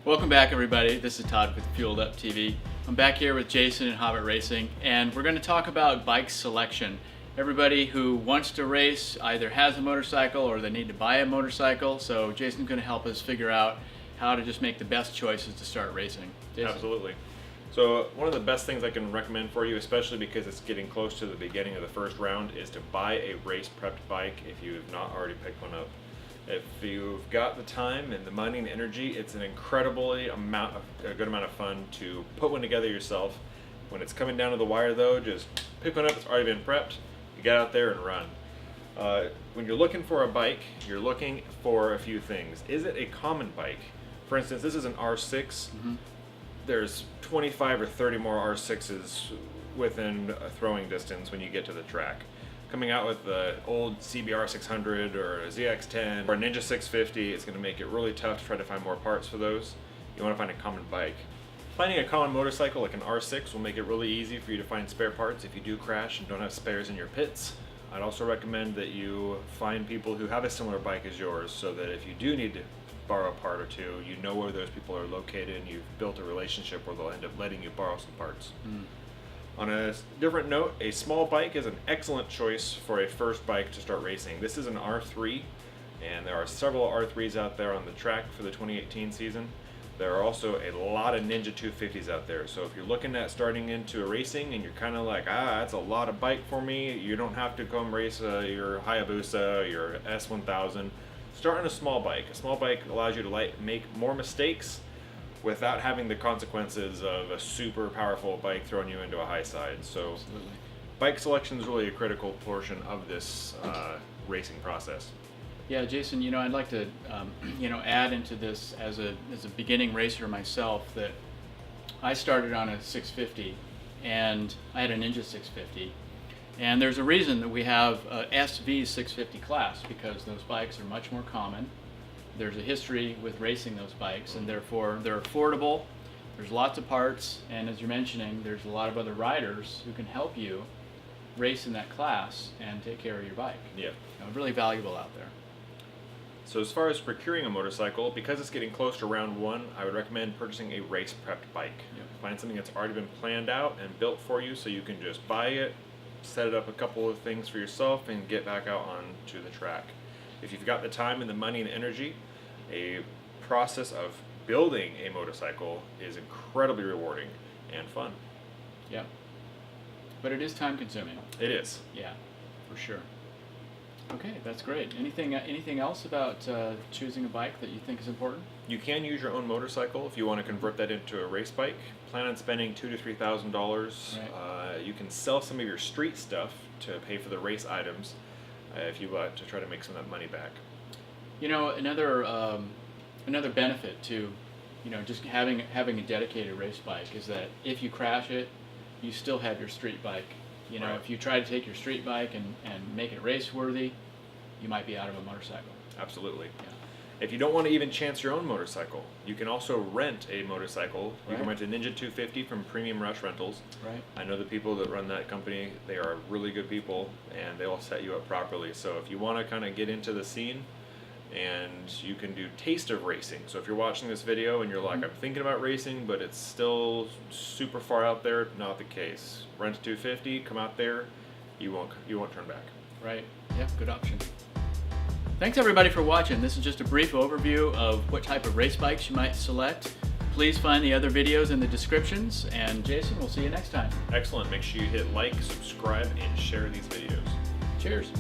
Welcome back, everybody. This is Todd with Fueled Up TV. I'm back here with Jason and Hobbit Racing, and we're going to talk about bike selection. Everybody who wants to race either has a motorcycle or they need to buy a motorcycle, so Jason's going to help us figure out how to just make the best choices to start racing. Jason? Absolutely. So one of the best things I can recommend for you, especially because it's getting close to the beginning of the first round, is to buy a race prepped bike if you have not already picked one up. If you've got the time and the money and energy, it's an incredibly a good amount of fun to put one together yourself. When it's coming down to the wire though, just pick one up that's already been prepped, you get out there and run. When you're looking for a bike, you're looking for a few things. Is it a common bike? For instance, this is an R6. Mm-hmm. There's 25 or 30 more R6s within a throwing distance when you get to the track. Coming out with the old CBR 600 or a ZX10 or a Ninja 650, it's going to make it really tough to try to find more parts for those. You want to find a common bike. Finding a common motorcycle like an R6 will make it really easy for you to find spare parts if you do crash and don't have spares in your pits. I'd also recommend that you find people who have a similar bike as yours so that if you do need to borrow a part or two, you know where those people are located and you've built a relationship where they'll end up letting you borrow some parts. On a different note, a small bike is an excellent choice for a first bike to start racing. This is an R3, and there are several R3s out there on the track for the 2018 season. There are also a lot of Ninja 250s out there, so if you're looking at starting into a racing and you're kind of like, that's a lot of bike for me, you don't have to come race your Hayabusa, your S1000. Start on a small bike. A small bike allows you to make more mistakes without having the consequences of a super powerful bike throwing you into a high side. So absolutely. Bike selection is really a critical portion of this racing process. Yeah, Jason, I'd like to add into this as a beginning racer myself that I started on a 650 and I had a Ninja 650. And there's a reason that we have a SV 650 class, because those bikes are much more common. There's a history with racing those bikes, and therefore they're affordable. There's lots of parts, and as you're mentioning, there's a lot of other riders who can help you race in that class and take care of your bike. Yeah. Really valuable out there. So as far as procuring a motorcycle, because it's getting close to round one, I would recommend purchasing a race prepped bike. Yep. Find something that's already been planned out and built for you so you can just buy it, set it up a couple of things for yourself, and get back out onto the track. If you've got the time and the money and energy, a process of building a motorcycle is incredibly rewarding and fun. Yeah. But it is time consuming. It is. Yeah, for sure. Okay, that's great. Anything else about choosing a bike that you think is important? You can use your own motorcycle if you want to convert that into a race bike. Plan on spending $2,000 to $3,000. Right. You can sell some of your street stuff to pay for the race items if you want to try to make some of that money back. Another benefit to, just having a dedicated race bike is that if you crash it, you still have your street bike. Right. If you try to take your street bike and make it race worthy, you might be out of a motorcycle. Absolutely. Yeah. If you don't want to even chance your own motorcycle, you can also rent a motorcycle. You Right. can rent a Ninja 250 from Premium Rush Rentals. Right. I know the people that run that company. They are really good people, and they will set you up properly. So if you want to kind of get into the scene, and you can do taste of racing. So if you're watching this video and you're like, I'm thinking about racing, but it's still super far out there, not the case. Rent a 250, come out there, you won't turn back. Right. Yeah, good option. Thanks everybody for watching. This is just a brief overview of what type of race bikes you might select. Please find the other videos in the descriptions, and Jason, we'll see you next time. Excellent. Make sure you hit like, subscribe, and share these videos. Cheers.